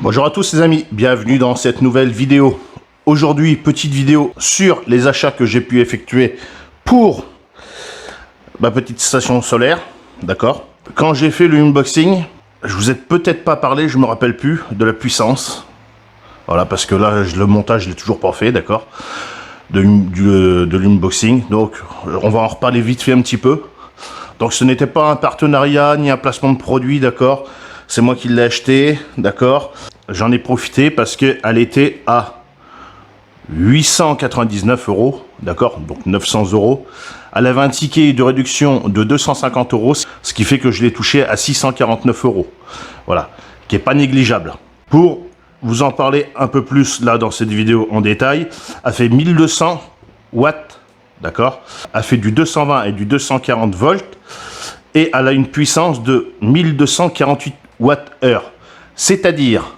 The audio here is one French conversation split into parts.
Bonjour à tous les amis, bienvenue dans cette nouvelle vidéo. Aujourd'hui, petite vidéo sur les achats que j'ai pu effectuer pour ma petite station solaire, d'accord. Quand j'ai fait le unboxing, je vous ai peut-être pas parlé, je me rappelle plus, de la puissance. Voilà, parce que là, le montage, je l'ai toujours pas fait, d'accord, de l'unboxing. Donc, on va en reparler vite fait un petit peu. Donc, ce n'était pas un partenariat, ni un placement de produit, d'accord. C'est moi qui l'ai acheté, d'accord. J'en ai profité parce qu'elle était à 899 €, d'accord, donc 900 €. Elle avait un ticket de réduction de 250 €, ce qui fait que je l'ai touché à 649 €. Voilà, qui n'est pas négligeable. Pour vous en parler un peu plus là dans cette vidéo en détail, elle fait 1200 watts, d'accord. Elle fait du 220 et du 240 volts et elle a une puissance de 1248 watts-heure. C'est-à-dire,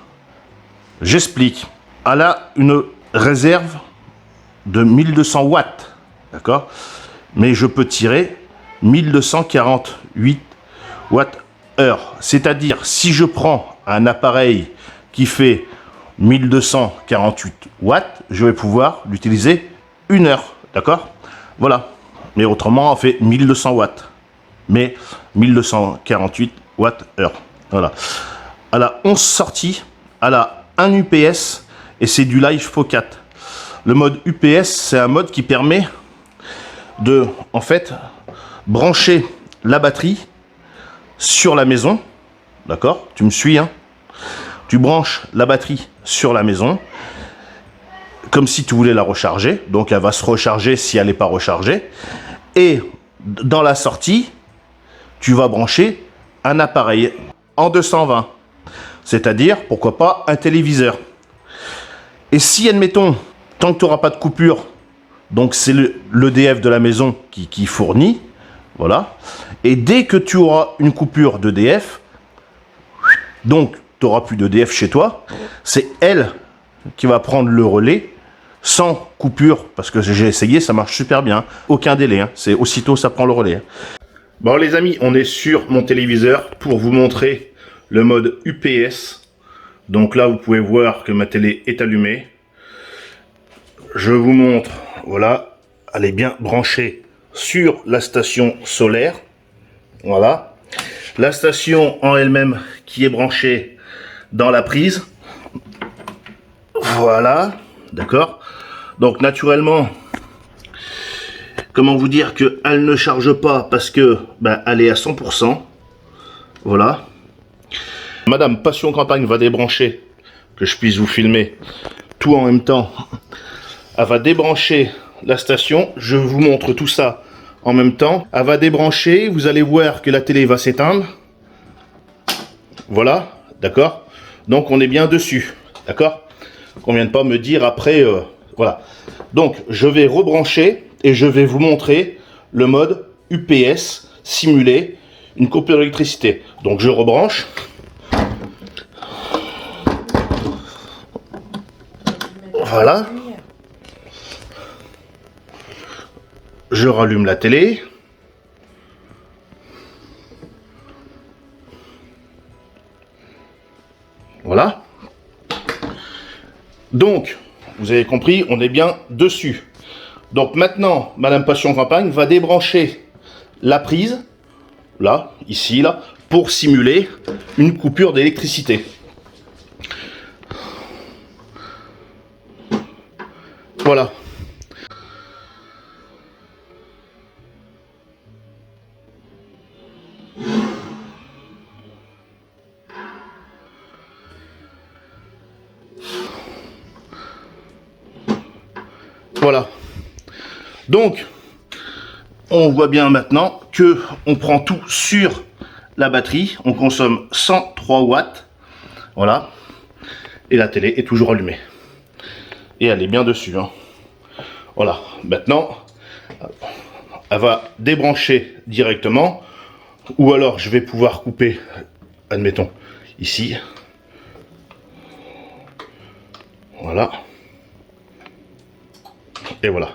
j'explique, elle a une réserve de 1200 watts, d'accord, mais je peux tirer 1248 watts-heure. C'est-à-dire, si je prends un appareil qui fait 1248 watts, je vais pouvoir l'utiliser 1 heure, d'accord. Voilà, mais autrement, on fait 1200 watts, mais 1248 watts-heure. Voilà. Elle a 11 sorties, elle a un UPS et c'est du Live Pro 4. Le mode UPS, c'est un mode qui permet de, en fait, brancher la batterie sur la maison. D'accord? Tu me suis, hein? Tu branches la batterie sur la maison, comme si tu voulais la recharger. Donc, elle va se recharger si elle n'est pas rechargée. Et dans la sortie, tu vas brancher un appareil en 220. C'est-à-dire, pourquoi pas, un téléviseur. Et si, admettons, tant que tu n'auras pas de coupure, donc c'est l'EDF de la maison qui fournit, voilà. Et dès que tu auras une coupure d'EDF, donc tu n'auras plus d'EDF chez toi, c'est elle qui va prendre le relais sans coupure, parce que j'ai essayé, ça marche super bien. Aucun délai, hein. C'est aussitôt ça prend le relais. Hein. Bon les amis, on est sur mon téléviseur pour vous montrer le mode UPS. Donc là, vous pouvez voir que ma télé est allumée. Je vous montre, voilà, elle est bien branchée sur la station solaire. Voilà. La station en elle-même qui est branchée dans la prise. Voilà, d'accord. Donc naturellement, comment vous dire qu'elle ne charge pas parce que elle est à 100%. Voilà. Madame Passion Campagne va débrancher, que je puisse vous filmer tout en même temps. Elle va débrancher la station, je vous montre tout ça en même temps. Elle va débrancher, vous allez voir que la télé va s'éteindre. Voilà, d'accord. Donc on est bien dessus, d'accord. Qu'on vienne pas me dire après, voilà. Donc je vais rebrancher et je vais vous montrer le mode UPS simuler une coupure d'électricité. Donc je rebranche. Voilà. Je rallume la télé. Voilà. Donc, vous avez compris, on est bien dessus. Donc maintenant, Madame Passion Campagne va débrancher la prise, là, ici, là, pour simuler une coupure d'électricité. Voilà. Voilà. Donc, on voit bien maintenant que on prend tout sur la batterie. On consomme 103 watts. Voilà. Et la télé est toujours allumée. Et elle est bien dessus. Hein. Voilà. Maintenant, elle va débrancher directement. Ou alors, je vais pouvoir couper, admettons, ici. Voilà. Et voilà.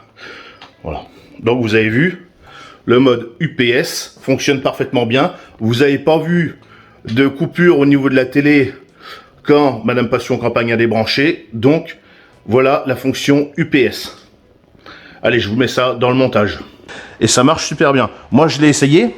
Voilà. Donc vous avez vu, le mode UPS fonctionne parfaitement bien. Vous n'avez pas vu de coupure au niveau de la télé quand Madame Passion Campagne a débranché. Donc, voilà la fonction UPS. Allez, je vous mets ça dans le montage. Et ça marche super bien. Moi, je l'ai essayé.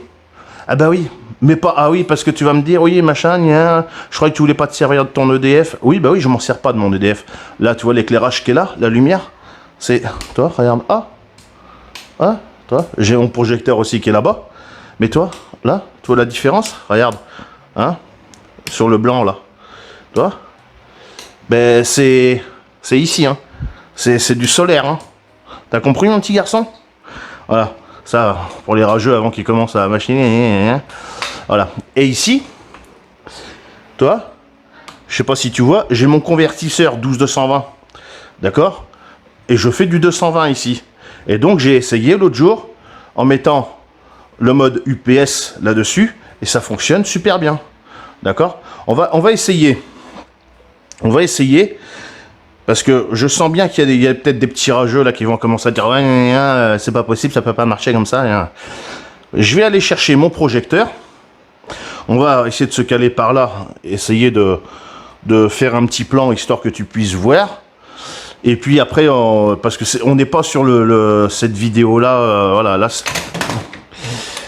Ah bah oui, mais pas... Ah oui, parce que tu vas me dire, oui, machin, je croyais que tu voulais pas te servir de ton EDF. Oui, bah oui, je m'en sers pas de mon EDF. Là, tu vois l'éclairage qui est là, la lumière. C'est... Toi, regarde. Ah, toi, j'ai mon projecteur aussi qui est là-bas. Mais toi, là, tu vois la différence? Regarde. Hein? Sur le blanc, là. Toi? Ben, c'est ici, hein. C'est du solaire, hein. T'as compris, mon petit garçon? Voilà. Ça, pour les rageux, avant qu'ils commencent à machiner. Voilà. Et ici, toi, je sais pas si tu vois, j'ai mon convertisseur 12220. D'accord? Et je fais du 220 ici. Et donc, j'ai essayé l'autre jour en mettant le mode UPS là-dessus. Et ça fonctionne super bien. D'accord? On va essayer. On va essayer. Parce que je sens bien qu'il y a peut-être des petits rageux là qui vont commencer à dire ouais, c'est pas possible, ça peut pas marcher comme ça. Je vais aller chercher mon projecteur. On va essayer de se caler par là, essayer de faire un petit plan histoire que tu puisses voir. Et puis après, parce que on n'est pas sur cette vidéo là, voilà, là.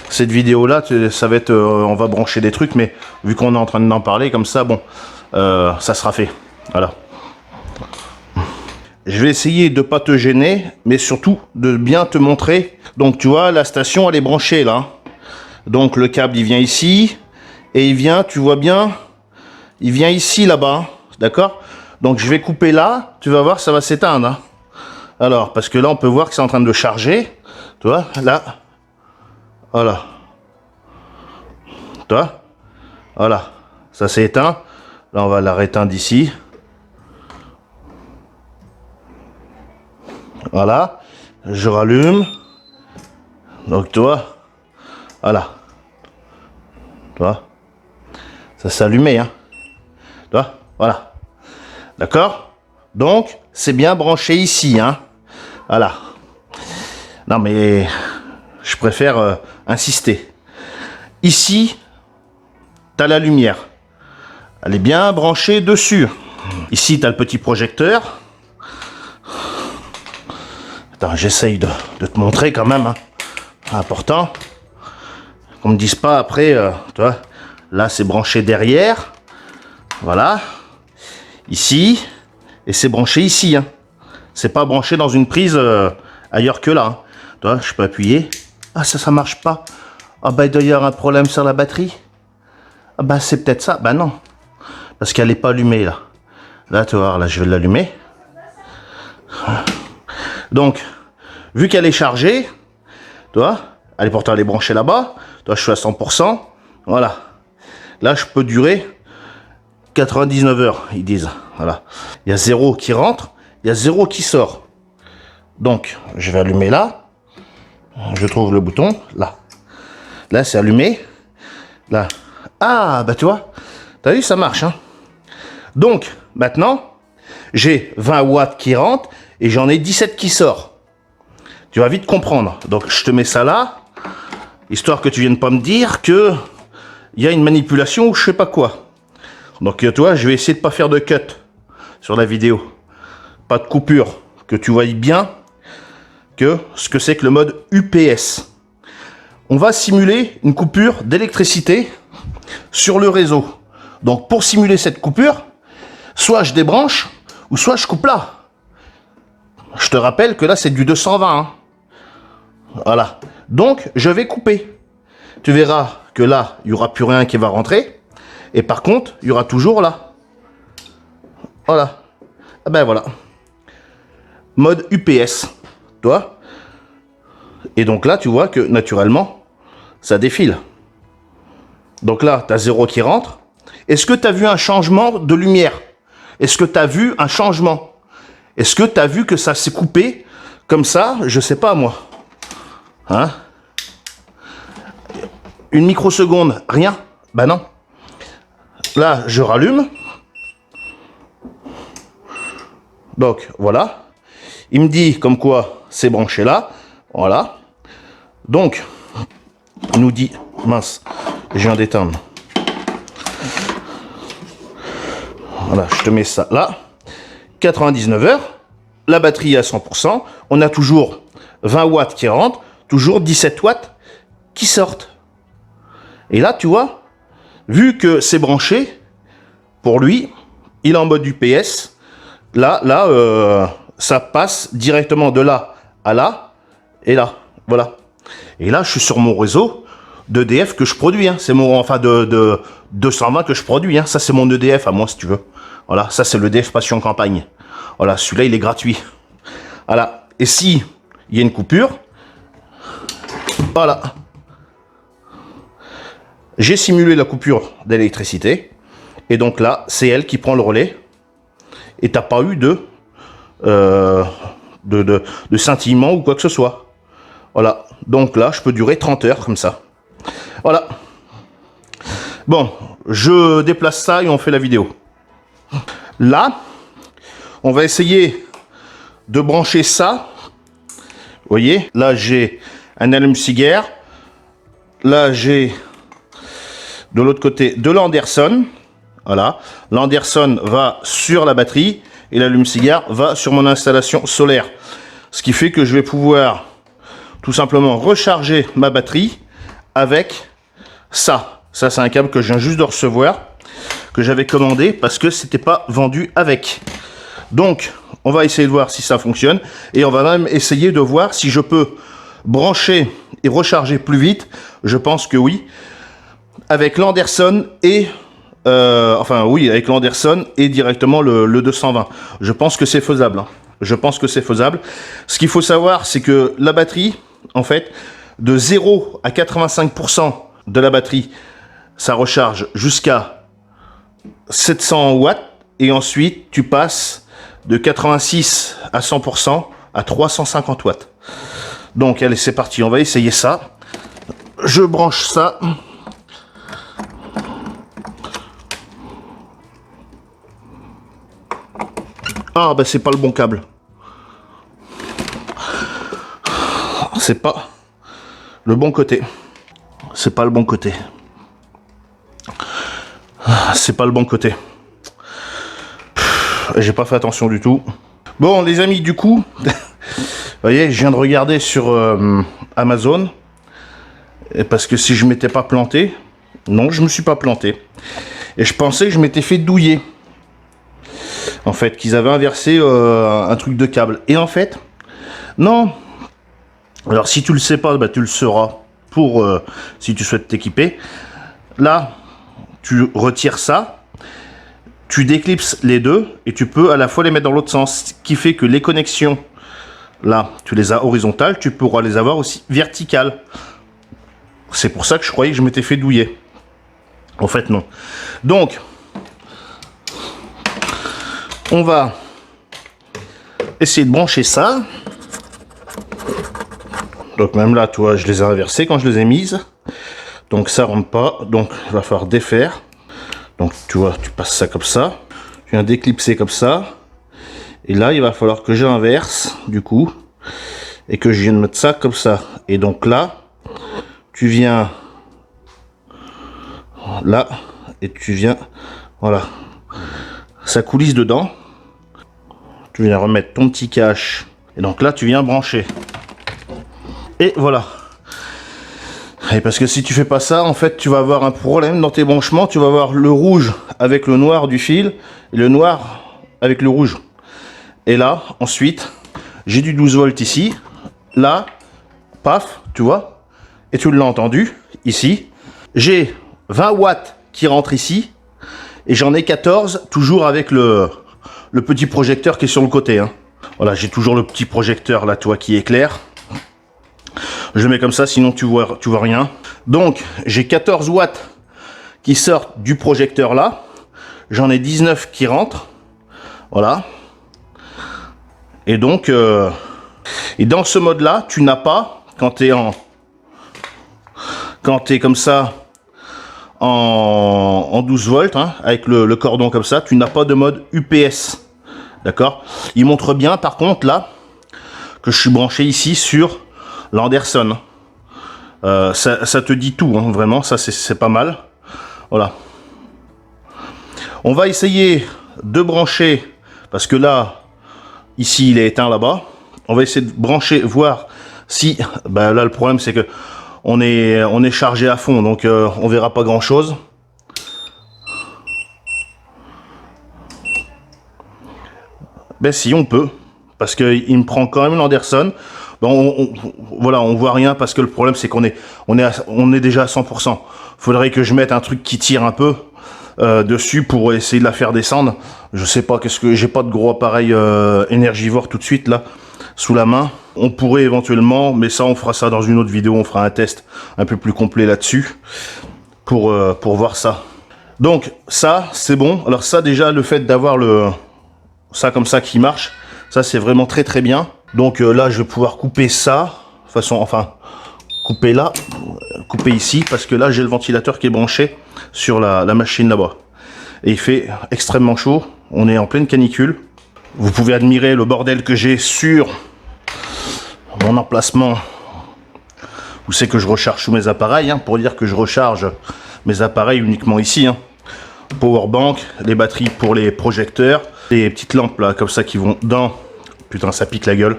Cette vidéo là, ça va être, on va brancher des trucs, mais vu qu'on est en train d'en parler comme ça, bon, ça sera fait. Voilà. Je vais essayer de pas te gêner, mais surtout de bien te montrer. Donc tu vois, la station elle est branchée là. Donc le câble il vient ici, et il vient, tu vois bien, il vient ici là-bas, d'accord? Donc je vais couper là, tu vas voir ça va s'éteindre. Hein. Alors, parce que là on peut voir que c'est en train de charger, tu vois, là, voilà. Tu vois, voilà, ça s'est éteint. Là on va la rééteindre ici. Voilà, je rallume. Donc tu vois, voilà. Tu vois, ça s'est allumé, hein. Tu vois, voilà. D'accord? Donc, c'est bien branché ici, hein. Voilà. Non mais, je préfère insister. Ici, tu as la lumière. Elle est bien branchée dessus. Ici, tu as le petit projecteur. Attends, j'essaye de te montrer quand même. Hein. Important. Qu'on me dise pas après, tu vois, là c'est branché derrière. Voilà. Ici. Et c'est branché ici. Hein. C'est pas branché dans une prise ailleurs que là. Hein. Tu vois, je peux appuyer. Ah, ça marche pas. Ah, bah, il doit y avoir un problème sur la batterie. Ah, bah, c'est peut-être ça. Bah, non. Parce qu'elle n'est pas allumée, là. Là, tu vois, là, je vais l'allumer. Donc, vu qu'elle est chargée, tu vois, elle est pourtant elle est branchée là-bas. Toi, je suis à 100%. Voilà. Là, je peux durer 99 heures, ils disent. Voilà. Il y a 0 qui rentre, il y a 0 qui sort. Donc, je vais allumer là. Je trouve le bouton, là. Là, c'est allumé. Là. Ah, bah tu vois, t'as vu, ça marche. Hein. Donc, maintenant, j'ai 20 watts qui rentrent et j'en ai 17 qui sortent. Tu vas vite comprendre. Donc, je te mets ça là, histoire que tu viennes pas me dire que il y a une manipulation ou je sais pas quoi. Donc, tu vois, je vais essayer de pas faire de cut sur la vidéo. Pas de coupure. Que tu voyes bien que ce que c'est que le mode UPS. On va simuler une coupure d'électricité sur le réseau. Donc, pour simuler cette coupure, soit je débranche, ou soit je coupe là. Je te rappelle que là, c'est du 220. Hein. Voilà. Donc, je vais couper. Tu verras que là, il n'y aura plus rien qui va rentrer. Et par contre, il y aura toujours là. Voilà. Ah ben voilà. Mode UPS. Tu vois? Et donc là, tu vois que naturellement, ça défile. Donc là, tu as 0 qui rentre. Est-ce que tu as vu un changement de lumière? Est-ce que tu as vu un changement? Est-ce que tu as vu que ça s'est coupé comme ça? Je sais pas moi. Hein? Une microseconde, rien? Ben non. Là, je rallume. Donc, voilà. Il me dit comme quoi c'est branché là. Voilà. Donc, il nous dit... Mince, je viens d'éteindre. Voilà, je te mets ça là. 99 heures. La batterie est à 100%. On a toujours 20 watts qui rentrent. Toujours 17 watts qui sortent. Et là, tu vois, vu que c'est branché, pour lui, il est en mode UPS. Là, ça passe directement de là à là et là. Voilà. Et là, je suis sur mon réseau d'EDF que je produis. Hein. C'est mon, enfin, de 220 que je produis. Hein. Ça, c'est mon EDF à moi, si tu veux. Voilà, ça, c'est l'EDF Passion Campagne. Voilà, celui-là, il est gratuit. Voilà. Et si il y a une coupure, voilà. J'ai simulé la coupure d'électricité. Et donc là, c'est elle qui prend le relais. Et t'as pas eu de scintillement ou quoi que ce soit. Voilà. Donc là, je peux durer 30 heures comme ça. Voilà. Bon, je déplace ça et on fait la vidéo. Là, on va essayer de brancher ça. Vous voyez, là j'ai un allume-cigare. Là j'ai de l'autre côté de l'Anderson. Voilà, l'Anderson va sur la batterie et l'allume-cigare va sur mon installation solaire. Ce qui fait que je vais pouvoir tout simplement recharger ma batterie avec ça. Ça, c'est un câble que je viens juste de recevoir, que j'avais commandé parce que c'était pas vendu avec. Donc, on va essayer de voir si ça fonctionne et on va même essayer de voir si je peux brancher et recharger plus vite. Je pense que oui, avec l'Anderson et avec l'Anderson et directement le 220. Je pense que c'est faisable. Hein. Je pense que c'est faisable. Ce qu'il faut savoir, c'est que la batterie, en fait, de 0 à 85% de la batterie, ça recharge jusqu'à 700 watts. Et ensuite, tu passes de 86 à 100% à 350 watts. Donc, allez, c'est parti. On va essayer ça. Je branche ça. Ah, bah c'est pas le bon câble. C'est pas le bon côté. C'est pas le bon côté. C'est pas le bon côté. J'ai pas fait attention du tout. Bon, les amis, du coup, vous voyez, je viens de regarder sur Amazon. Parce que si je m'étais pas planté, non, je me suis pas planté. Et je pensais que je m'étais fait douiller. En fait, qu'ils avaient inversé un truc de câble. Et en fait, non. Alors, si tu le sais pas, bah, tu le sauras pour si tu souhaites t'équiper. Là, tu retires ça, tu déclipses les deux et tu peux à la fois les mettre dans l'autre sens. Ce qui fait que les connexions, là, tu les as horizontales, tu pourras les avoir aussi verticales. C'est pour ça que je croyais que je m'étais fait douiller. En fait, non. Donc, on va essayer de brancher ça. Donc même là, tu vois, je les ai inversées quand je les ai mises. Donc ça rentre pas. Donc il va falloir défaire. Donc tu vois, tu passes ça comme ça. Tu viens déclipser comme ça. Et là, il va falloir que j'inverse, du coup. Et que je vienne mettre ça comme ça. Et donc là, tu viens là. Et tu viens, voilà. Ça coulisse dedans. Tu viens remettre ton petit cache. Et donc là, tu viens brancher. Et voilà. Et parce que si tu fais pas ça, en fait, tu vas avoir un problème dans tes branchements. Tu vas avoir le rouge avec le noir du fil. Et le noir avec le rouge. Et là, ensuite, j'ai du 12 volts ici. Là, paf, tu vois. Et tu l'as entendu, ici. J'ai 20 watts qui rentrent ici. Et j'en ai 14, toujours avec le petit projecteur qui est sur le côté. Hein. Voilà, j'ai toujours le petit projecteur là, toi, qui éclaire. Je le mets comme ça, sinon tu vois rien. Donc, j'ai 14 watts qui sortent du projecteur là. J'en ai 19 qui rentrent. Voilà. Et donc, et dans ce mode-là, tu n'as pas, quand tu es comme ça, en 12 volts, hein, avec le cordon comme ça, tu n'as pas de mode UPS. D'accord? Il montre bien, par contre, là, que je suis branché ici sur l'Anderson. Ça te dit tout, hein, vraiment, ça c'est pas mal. Voilà. On va essayer de brancher, parce que là, ici, il est éteint là-bas. On va essayer de brancher, voir si... Bah là, le problème, c'est que on est chargé à fond, donc on verra pas grand-chose. Ben si, on peut, parce qu'il me prend quand même l'Anderson. Bon, voilà, on voit rien parce que le problème c'est qu'on est déjà à 100%. Faudrait que je mette un truc qui tire un peu dessus pour essayer de la faire descendre. Je sais pas, qu'est-ce que j'ai pas de gros appareil énergivore tout de suite là sous la main. On pourrait éventuellement, mais ça on fera ça dans une autre vidéo, on fera un test un peu plus complet là-dessus pour voir ça. Donc ça c'est bon. Alors ça déjà, le fait d'avoir ça comme ça qui marche, ça c'est vraiment très très bien. Donc là je vais pouvoir couper ça de façon, enfin couper là, couper ici, parce que là j'ai le ventilateur qui est branché sur la machine là-bas et il fait extrêmement chaud. On est en pleine canicule. Vous pouvez admirer le bordel que j'ai sur mon emplacement où c'est que je recharge tous mes appareils, hein, pour dire que je recharge mes appareils uniquement ici, hein. Powerbank, les batteries pour les projecteurs, les petites lampes là comme ça qui vont dans, putain ça pique la gueule,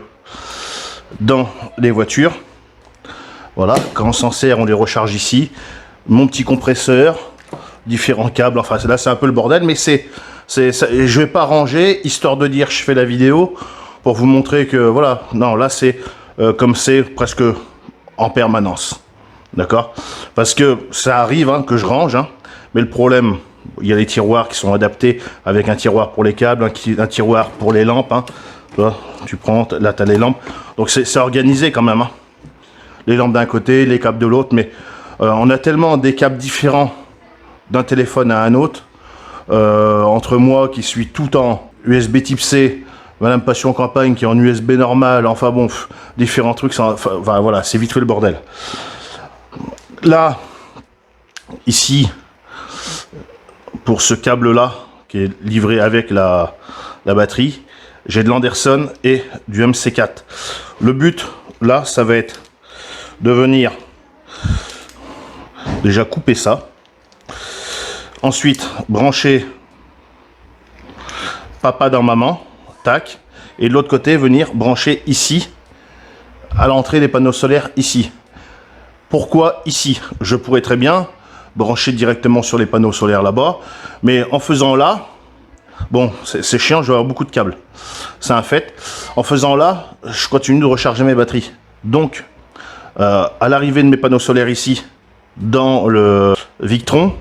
dans les voitures. Voilà, quand on s'en sert on les recharge ici. Mon petit compresseur, différents câbles, enfin là c'est un peu le bordel, mais je vais pas ranger histoire de dire je fais la vidéo pour vous montrer que voilà, non là c'est comme c'est presque en permanence, d'accord, parce que ça arrive hein, que je range, hein, mais le problème, il y a les tiroirs qui sont adaptés avec un tiroir pour les câbles, un tiroir pour les lampes, hein. Tu prends, là tu as les lampes, donc c'est organisé quand même, hein. Les lampes d'un côté, les câbles de l'autre, mais on a tellement des câbles différents d'un téléphone à un autre, entre moi qui suis tout en USB type C, Madame Passion Campagne qui est en USB normal, enfin bon, différents trucs, enfin, voilà, c'est vite fait le bordel. Là, ici, pour ce câble là qui est livré avec la batterie, j'ai de l'Anderson et du MC4. Le but là, ça va être de venir déjà couper ça, ensuite brancher papa dans maman, tac, et de l'autre côté venir brancher ici à l'entrée des panneaux solaires ici. Pourquoi ici? Je pourrais très bien brancher directement sur les panneaux solaires là-bas, mais en faisant là, bon, c'est chiant, je vais avoir beaucoup de câbles, c'est un fait. En faisant là, je continue de recharger mes batteries. Donc, à l'arrivée de mes panneaux solaires ici, dans le Victron,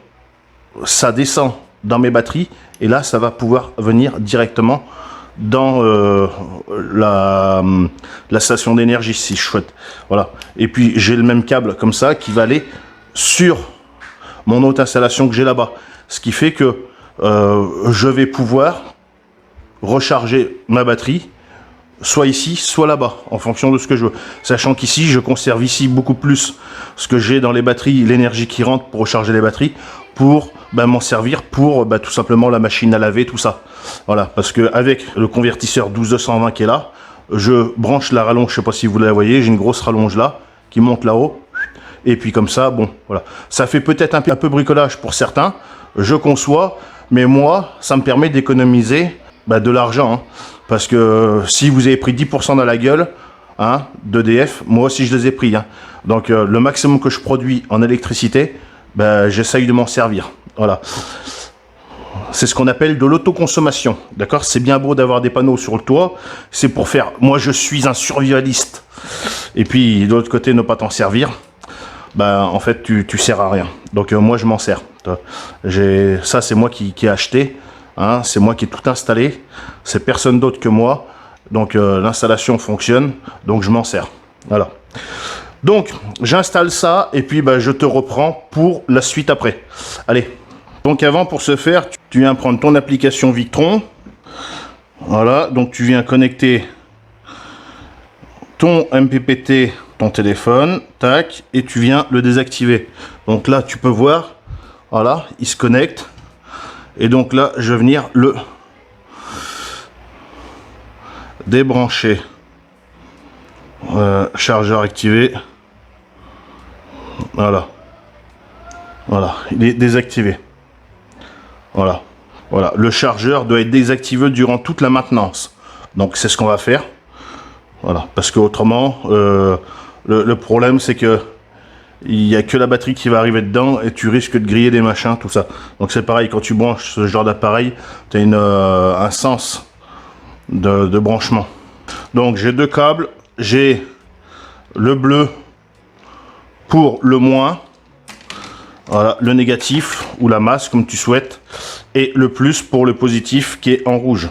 ça descend dans mes batteries, et là, ça va pouvoir venir directement dans la station d'énergie, si je souhaite. Voilà. Et puis, j'ai le même câble comme ça, qui va aller sur mon autre installation que j'ai là-bas. Ce qui fait que je vais pouvoir recharger ma batterie soit ici, soit là-bas, en fonction de ce que je veux. Sachant qu'ici, je conserve ici beaucoup plus ce que j'ai dans les batteries, l'énergie qui rentre pour recharger les batteries, pour m'en servir pour tout simplement la machine à laver, tout ça. Voilà, parce que avec le convertisseur 12220 qui est là, je branche la rallonge, je sais pas si vous la voyez, j'ai une grosse rallonge là, qui monte là-haut, et puis comme ça, bon, voilà. Ça fait peut-être un peu bricolage pour certains, je conçois, mais moi, ça me permet d'économiser de l'argent, hein. Parce que si vous avez pris 10% dans la gueule, hein, d'EDF, moi aussi je les ai pris, hein. Donc le maximum que je produis en électricité, j'essaye de m'en servir. Voilà. C'est ce qu'on appelle de l'autoconsommation. D'accord? C'est bien beau d'avoir des panneaux sur le toit. C'est pour faire... Moi, je suis un survivaliste. Et puis, de l'autre côté, ne pas t'en servir. En fait, tu sers à rien. Donc, moi, je m'en sers. Ça, c'est moi qui ai acheté. Hein, c'est moi qui ai tout installé. C'est personne d'autre que moi. Donc, l'installation fonctionne. Donc, je m'en sers. Voilà. Donc, j'installe ça. Et puis, je te reprends pour la suite après. Allez. Donc avant, pour ce faire, tu viens prendre ton application Victron. Voilà, donc tu viens connecter ton MPPT, ton téléphone, tac, et tu viens le désactiver. Donc là, tu peux voir, voilà, il se connecte. Et donc là, je vais venir le débrancher. Chargeur activé. Voilà. Voilà, il est désactivé. Voilà, Voilà, le chargeur doit être désactivé durant toute la maintenance. Donc c'est ce qu'on va faire. Voilà, parce que autrement, le problème c'est que il n'y a que la batterie qui va arriver dedans et tu risques de griller des machins, tout ça. Donc c'est pareil, quand tu branches ce genre d'appareil, tu as un sens de branchement. Donc j'ai deux câbles, j'ai le bleu pour le moins, voilà, le négatif ou la masse comme tu souhaites, et le plus pour le positif qui est en rouge.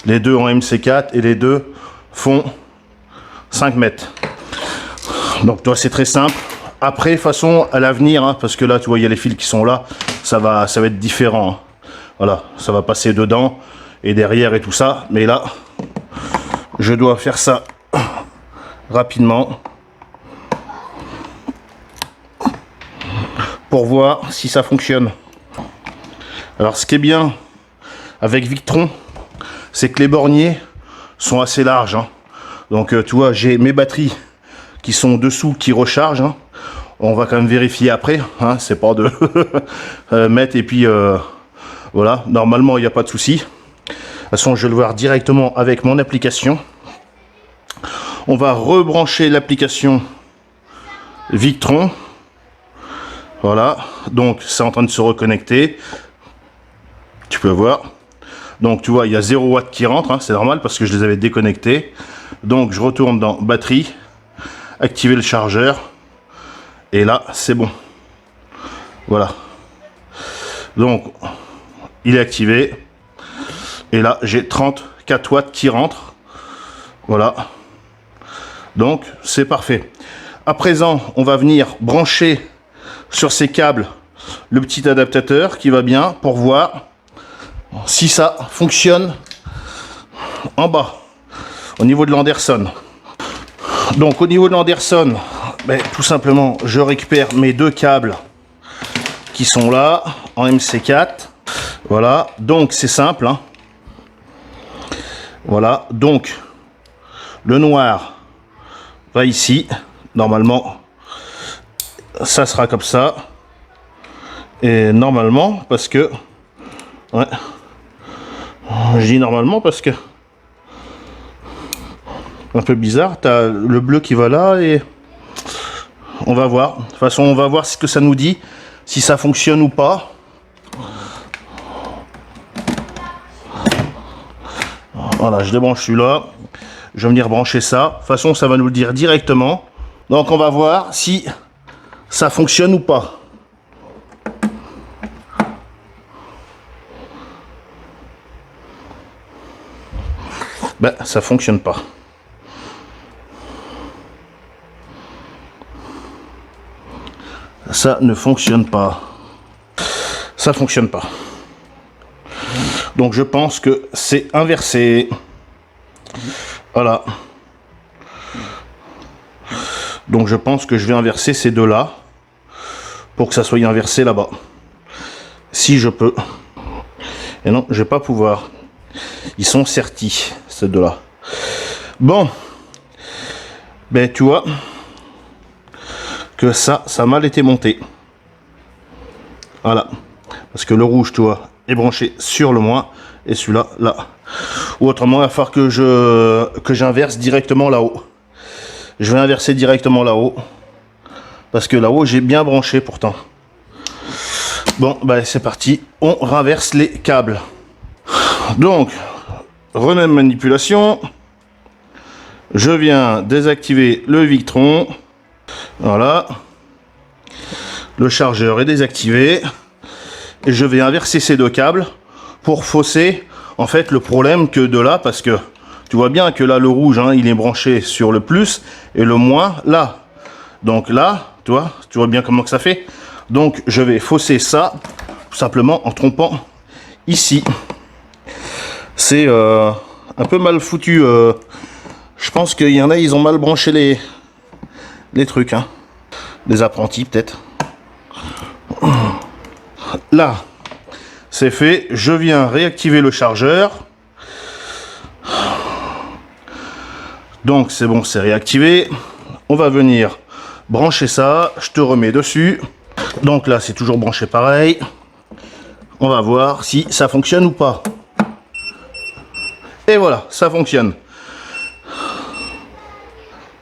Les deux en MC4 et les deux font 5 mètres. Donc toi c'est très simple. Après, de toute façon, à l'avenir, hein, parce que là tu vois il y a les fils qui sont là, ça va être différent. Hein. Voilà, ça va passer dedans et derrière et tout ça. Mais là, je dois faire ça rapidement pour voir si ça fonctionne. Alors ce qui est bien avec Victron, c'est que les borniers sont assez larges. Hein. Donc tu vois, j'ai mes batteries qui sont dessous, qui rechargent. Hein. On va quand même vérifier après. Hein. C'est pas de mettre et puis voilà. Normalement, il n'y a pas de souci. De toute façon, je vais le voir directement avec mon application. On va rebrancher l'application Victron. Voilà. Donc, c'est en train de se reconnecter. Tu peux voir. Donc, tu vois, il y a 0 watts qui rentre. Hein. C'est normal parce que je les avais déconnectés. Donc, je retourne dans batterie. Activer le chargeur. Et là, c'est bon. Voilà. Donc, il est activé. Et là, j'ai 34 watts qui rentrent. Voilà. Donc, c'est parfait. À présent, on va venir brancher sur ces câbles le petit adaptateur qui va bien pour voir si ça fonctionne en bas, au niveau de l'Anderson. Donc, au niveau de l'Anderson, ben, tout simplement, je récupère mes deux câbles qui sont là, en MC4. Voilà, donc c'est simple. Hein. Voilà, donc le noir va ici. Normalement, ça sera comme ça. Et normalement, parce que... Ouais. Je dis normalement parce que... Un peu bizarre, tu as le bleu qui va là et... On va voir. De toute façon, on va voir ce que ça nous dit. Si ça fonctionne ou pas. Voilà, je débranche celui-là. Je vais venir brancher ça. De toute façon, ça va nous le dire directement. Donc, on va voir si ça fonctionne ou pas. Ben, ça fonctionne pas. Ça ne fonctionne pas. Ça fonctionne pas. Donc je pense que c'est inversé. Voilà. Donc je pense que je vais inverser ces deux-là pour que ça soit inversé là-bas. Si je peux. Et non, je vais pas pouvoir. Ils sont sertis, ces deux-là. Bon. Ben tu vois que ça a mal été monté. Voilà. Parce que le rouge, tu vois, est branché sur le moins et celui-là, là. Ou autrement, il va falloir que j'inverse directement là-haut. Je vais inverser directement là-haut. Parce que là-haut, j'ai bien branché pourtant. Bon, bah c'est parti. On renverse les câbles. Donc, remets manipulation. Je viens désactiver le Victron. Voilà. Le chargeur est désactivé. Et je vais inverser ces deux câbles pour fausser en fait le problème que de là, parce que tu vois bien que là le rouge hein, il est branché sur le plus et le moins là. Donc là, tu vois bien comment que ça fait. Donc je vais fausser ça tout simplement en trompant ici. C'est un peu mal foutu. Je pense qu'il y en a, ils ont mal branché les trucs. Hein. Les apprentis peut-être. Là, c'est fait. Je viens réactiver le chargeur. Donc c'est bon, c'est réactivé. On va venir brancher ça. Je te remets dessus. Donc là, c'est toujours branché pareil. On va voir si ça fonctionne ou pas. Et voilà, ça fonctionne.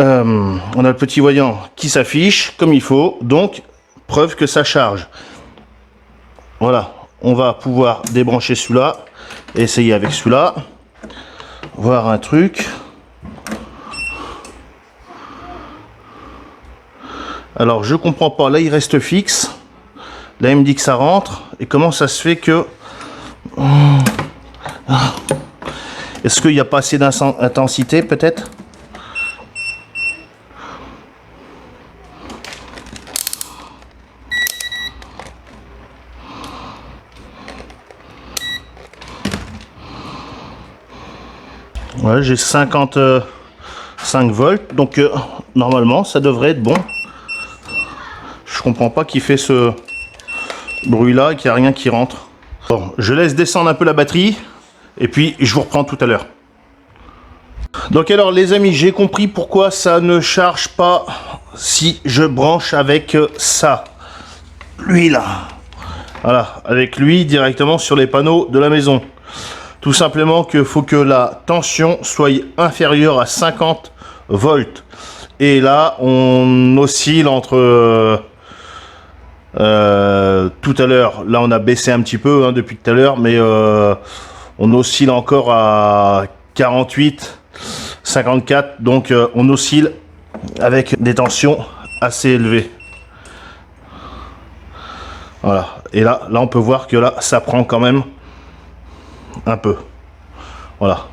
On a le petit voyant qui s'affiche comme il faut, donc preuve que ça charge. Voilà, on va pouvoir débrancher celui-là, essayer avec celui-là, voir un truc. Alors je comprends pas, là il reste fixe, là il me dit que ça rentre, et comment ça se fait que... Est-ce qu'il n'y a pas assez d'intensité peut-être? Ouais, j'ai 55 volts, donc normalement ça devrait être bon. Je comprends pas qu'il fait ce bruit là et qu'il n'y a rien qui rentre. Bon, je laisse descendre un peu la batterie et puis je vous reprends tout à l'heure. Donc alors les amis, j'ai compris pourquoi ça ne charge pas si je branche avec ça. Lui là. Voilà, avec lui directement sur les panneaux de la maison. Tout simplement qu'il faut que la tension soit inférieure à 50 volts. Et là, on oscille entre... tout à l'heure, là on a baissé un petit peu depuis tout à l'heure, mais on oscille encore à 48, 54. Donc on oscille avec des tensions assez élevées. Voilà. Et là on peut voir que là, ça prend quand même un peu. Voilà.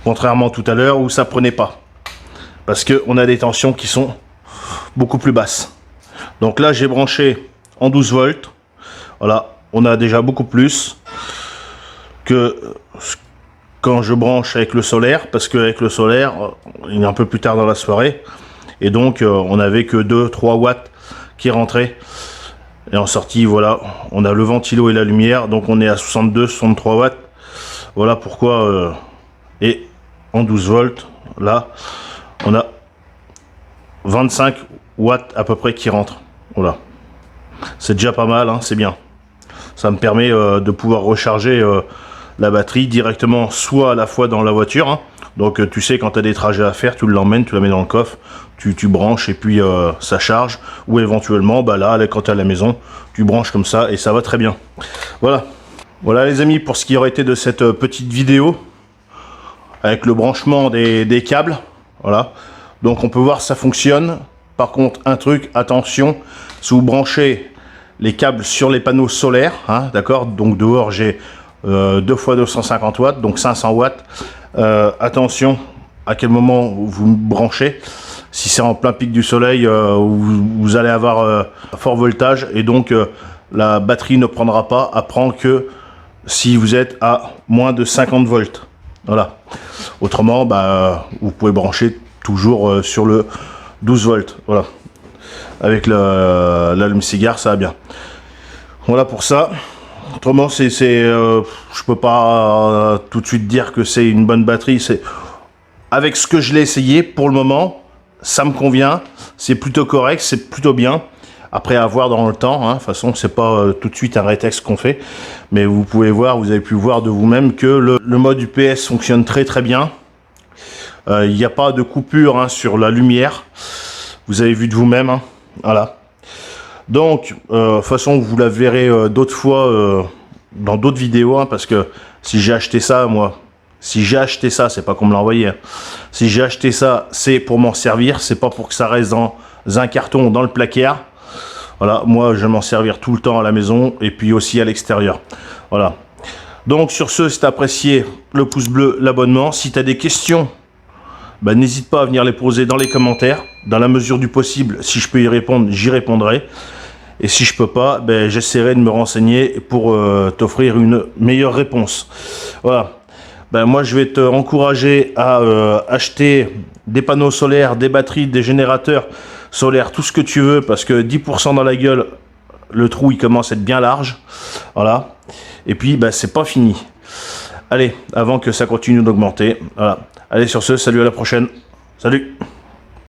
Contrairement tout à l'heure où ça prenait pas. Parce que on a des tensions qui sont beaucoup plus basses. Donc là, j'ai branché en 12 volts. Voilà. On a déjà beaucoup plus que quand je branche avec le solaire. Parce qu'avec le solaire, il est un peu plus tard dans la soirée. Et donc, on n'avait que 2-3 watts qui rentraient. Et en sortie, voilà, on a le ventilo et la lumière, donc on est à 62-63 watts. Voilà pourquoi. Et en 12 volts, là, on a 25 watts à peu près qui rentrent. Voilà. C'est déjà pas mal, hein, c'est bien. Ça me permet de pouvoir recharger la batterie directement, soit à la fois dans la voiture. Hein. Donc tu sais, quand tu as des trajets à faire, tu l'emmènes, tu la mets dans le coffre, tu branches et puis ça charge. Ou éventuellement, bah là, quand tu es à la maison, tu branches comme ça et ça va très bien. Voilà. Voilà les amis, pour ce qui aurait été de cette petite vidéo avec le branchement des câbles. Voilà. Donc on peut voir ça fonctionne. Par contre, un truc, attention, si vous branchez les câbles sur les panneaux solaires, hein, d'accord, donc dehors j'ai 2 x 250 watts, donc 500 watts. Attention à quel moment vous branchez. Si c'est en plein pic du soleil, vous allez avoir fort voltage et donc la batterie ne prendra pas, apprend que si vous êtes à moins de 50 volts. Voilà. Autrement, bah, vous pouvez brancher toujours sur le 12 volts. Voilà. Avec l'allume-cigare, ça va bien. Voilà pour ça. Autrement, je peux pas tout de suite dire que c'est une bonne batterie. Avec ce que je l'ai essayé, pour le moment, ça me convient. C'est plutôt correct, c'est plutôt bien. Après, à voir dans le temps. Hein. De toute façon, c'est pas tout de suite un rétexte qu'on fait. Mais vous pouvez voir, vous avez pu voir de vous-même que le mode UPS fonctionne très très bien. Il n'y a pas de coupure hein, sur la lumière. Vous avez vu de vous-même. Hein. Voilà. Donc, de toute façon, vous la verrez d'autres fois dans d'autres vidéos. Hein, parce que si j'ai acheté ça, moi... Si j'ai acheté ça, c'est pas qu'on me l'a envoyé. Hein. Si j'ai acheté ça, c'est pour m'en servir. C'est pas pour que ça reste dans un carton ou dans le placard. Voilà, moi, je vais m'en servir tout le temps à la maison et puis aussi à l'extérieur. Voilà. Donc, sur ce, si tu as apprécié, le pouce bleu, l'abonnement. Si tu as des questions, bah, n'hésite pas à venir les poser dans les commentaires. Dans la mesure du possible, si je peux y répondre, j'y répondrai. Et si je peux pas, ben, j'essaierai de me renseigner pour t'offrir une meilleure réponse. Voilà. Ben, moi, je vais te encourager à acheter des panneaux solaires, des batteries, des générateurs solaires, tout ce que tu veux, parce que 10% dans la gueule, le trou, il commence à être bien large. Voilà. Et puis, ben, c'est pas fini. Allez, avant que ça continue d'augmenter. Voilà. Allez, sur ce, salut, à la prochaine. Salut.